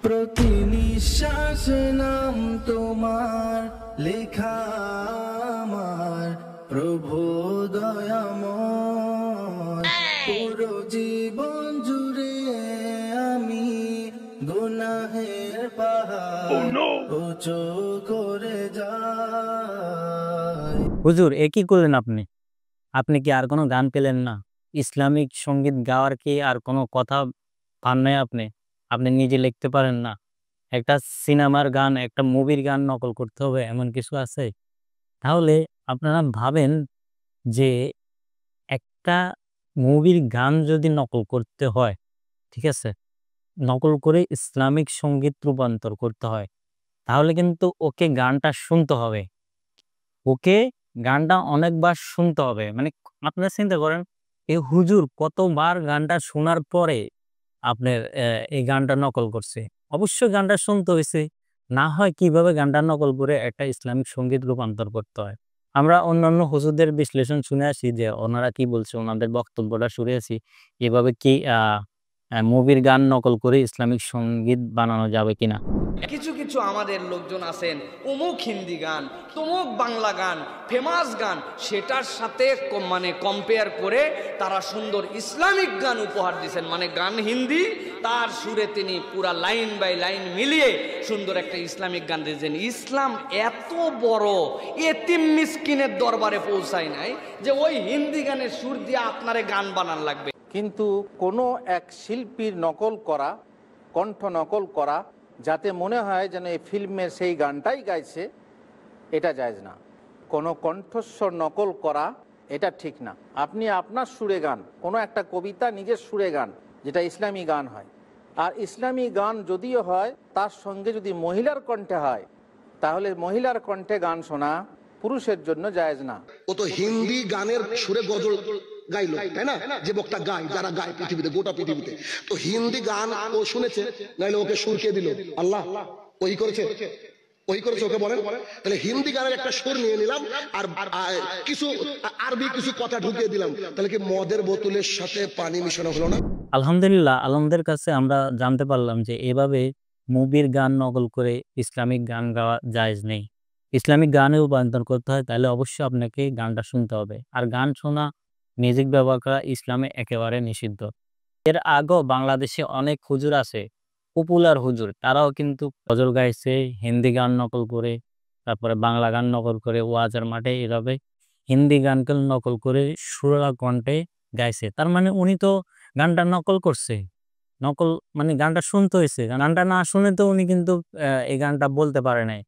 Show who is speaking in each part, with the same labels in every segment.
Speaker 1: প্রতি নিঃশ্বাসে নাম তোমার লেখা আমার প্রভু দয়াময়। পুরো জীবন জুড়ে আমি গুনাহের পাহাড় উঁচু করে যাই।
Speaker 2: হুজুর এ কি করলেন আপনি? আপনি কি আর কোনো গান পেলেন না? ইসলামিক সঙ্গীত গাওয়ার কি আর কোনো কথা পান নাই আপনি? আপনি নিজে লিখতে পারেন না? একটা সিনেমার গান, একটা মুভির গান নকল করতে হবে এমন কিছু আছে? তাহলে আপনারা ভাবেন যে একটা মুভির গান যদি নকল করতে হয়, ঠিক আছে? নকল করে ইসলামিক সঙ্গীত রূপান্তর করতে হয়, তাহলে কিন্তু ওকে গানটা শুনতে হবে। ওকে গানটা অনেকবার শুনতে হবে। মানে আপনারা চিন্তা করেন, এই হুজুর কতবার গানটা শোনার পরে আপনার এই গানটা নকল করছে। অবশ্যই গানটা শুনতে হইছে। না হয় কিভাবে গানটা নকল করে একটা ইসলামিক সঙ্গীত রূপান্তর করতে হয়। আমরা অন্যান্য হুজুরদের বিশ্লেষণ শুনে আসি যে ওনারা কি বলছে, ওনাদের বক্তব্যটা শুনে আসি। এভাবে কি মুভির গান নকল করে ইসলামিক সঙ্গীত বানানো যাবে কিনা?
Speaker 3: কিছু কিছু আমাদের লোকজন আছেন অমুক হিন্দি গান, তমুক বাংলা গান, ফেমাস গান, সেটার সাথে মানে কম্পেয়ার করে তারা সুন্দর ইসলামিক গান উপহার দিয়েছেন। মানে গান হিন্দি, তার সুরে তিনি পুরা লাইন বাই লাইন মিলিয়ে সুন্দর একটা ইসলামিক গান দিয়েছেন। ইসলাম এত বড় এতিম মিসকিনের দরবারে পৌঁছায় নাই যে ওই হিন্দি গানের সুর দিয়ে আপনারে গান বানান লাগবে।
Speaker 4: কিন্তু কোনো এক শিল্পীর নকল করা, কণ্ঠ নকল করা, যাতে মনে হয় যেন এই ফিল্মের সেই গানটাই গাইছে, এটা জায়েজ না। কোনো কণ্ঠস্বর নকল করা এটা ঠিক না। আপনি আপনার সুরে গান, কোনো একটা কবিতা নিজের সুরে গান, যেটা ইসলামী গান হয়, আর ইসলামী গান যদিও হয় তার সঙ্গে যদি মহিলার কণ্ঠে হয়, তাহলে মহিলার কণ্ঠে গান শোনা পুরুষের জন্য জায়েজ না।
Speaker 5: ও তো হিন্দি গানের সুরে গজল গাইলো, তাই না? যে বক্তা গায়, যারা গায় পৃথিবীতে, গোটা পৃথিবীতে, তো হিন্দি গান ও শুনেছে, নাইলে ওকে সুর কে দিল? আল্লাহ। ওই করেছে, ওই করেছে, ওকে বলেন। তাহলে হিন্দি গানের একটা সুর নিয়ে নিলাম আর কিছু আরবি কিছু কথা ঢুকিয়ে দিলাম, তাহলে কি মদের বোতলের সাথে পানি মিশানো হলো না?
Speaker 2: আলহামদুলিল্লাহ, আলমদের কাছে আমরা জানতে পারলাম যে এভাবে মুভির গান নকল করে ইসলামিক গান গাওয়া জায়েজ নেই। ইসলামিক গানে রূপান্তর করতে হয়, তাহলে অবশ্যই আপনাকে গানটা শুনতে হবে। আর গান শোনা, মিউজিক ব্যবহার করা ইসলামে একেবারে নিষিদ্ধ। এর আগেও বাংলাদেশে অনেক হুজুর আছে, পপুলার হুজুর, তারাও কিন্তু গজল গাইছে হিন্দি গান নকল করে, তারপরে বাংলা গান নকল করে ওয়াজের মাঠে এভাবে হিন্দি গানকে নকল করে সুরেলা কণ্ঠে গাইছে। তার মানে উনি তো গানটা নকল করছে। নকল মানে গানটা শুনতে হইছে। গানটা না শুনে তো উনি কিন্তু এই গানটা বলতে পারে নাই।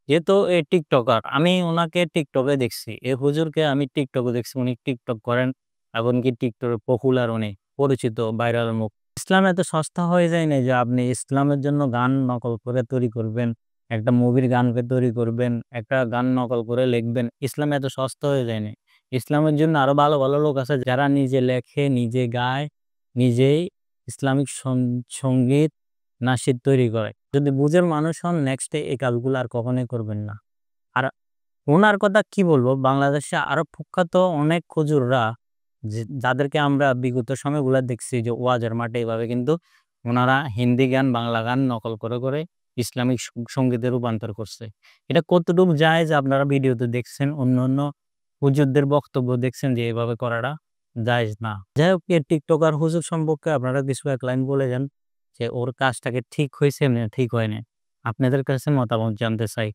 Speaker 2: যেহেতু এই টিকটকার, আমি উনাকে টিকটকে দেখছি। এই হুজুরকে আমি টিকটকে দেখছি। উনি টিকটক করেন, এমনকি টিকটকে পপুলার, উনি পরিচিত ভাইরাল মুখ। ইসলাম এত সস্তা হয়ে যায় নাই যে আপনি ইসলামের জন্য গান নকল করে তৈরি করবেন, একটা মুভির গানকে তৈরি করবেন, একটা গান নকল করে লিখবেন। ইসলাম এত সস্তা হয়ে যায় নাই। ইসলামের জন্য আরো ভালো ভালো লোক আছে যারা নিজে লেখে, নিজে গায়, নিজেই ইসলামিক সঙ্গীত নাশিদ তৈরি করে। যদি বুঝের মানুষ হন, নেক্সটে এই কাজগুলো আর কখনোই করবেন না। আর ওনার কথা কি বলবো, বাংলাদেশে আরো প্রখ্যাত অনেক হুজুররা যাদেরকে আমরা বিগত সময়গুলো দেখছি যে ওয়াজের মাঠে এভাবে কিন্তু ওনারা হিন্দি গান, বাংলা গান নকল করে করে ইসলামিক সঙ্গীতে রূপান্তর করছে। এটা কতটুকু জায়েজ আপনারা ভিডিওতে দেখছেন, অন্য হুজুরদের বক্তব্য দেখছেন যে এভাবে করাটা জায়েজ না। যাই হোক, এর টিকটকার হুজুর সম্পর্কে আপনারা কিছু এক লাইন বলে যান যে ওর কাজটাকে ঠিক হয়েছে না ঠিক হয় না। আপনাদের কাছে মতামত জানতে চাই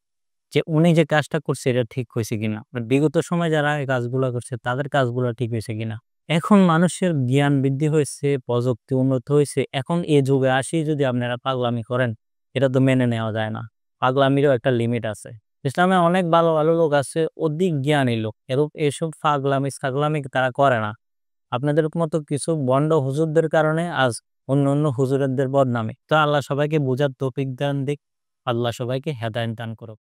Speaker 2: যে উনি যে কাজটা করছে এটা ঠিক হয়েছে কিনা। বিগত সময় যারা এই কাজগুলো করছে তাদের কাজগুলো ঠিক হয়েছে কিনা। এখন মানুষের জ্ঞান বৃদ্ধি হয়েছে, প্রযুক্তি উন্নত হয়েছে। এখন এই যুগে আসি যদি আপনারা পাগলামি করেন, এটা তো মেনে নেওয়া যায় না। পাগলামিরও একটা লিমিট আছে। ইসলামে অনেক ভালো ভালো লোক আছে, অধিক জ্ঞানী লোক, এসব পাগলামি তারা করে না। আপনাদের মতো কিছু বন্ড হুজুরদের কারণে আজ অন্য হুজুরদের বদনামে। তো আল্লাহ সবাইকে বুঝার তৌফিক দান দিক। আল্লাহ সবাইকে হেদায়েত দান করুক।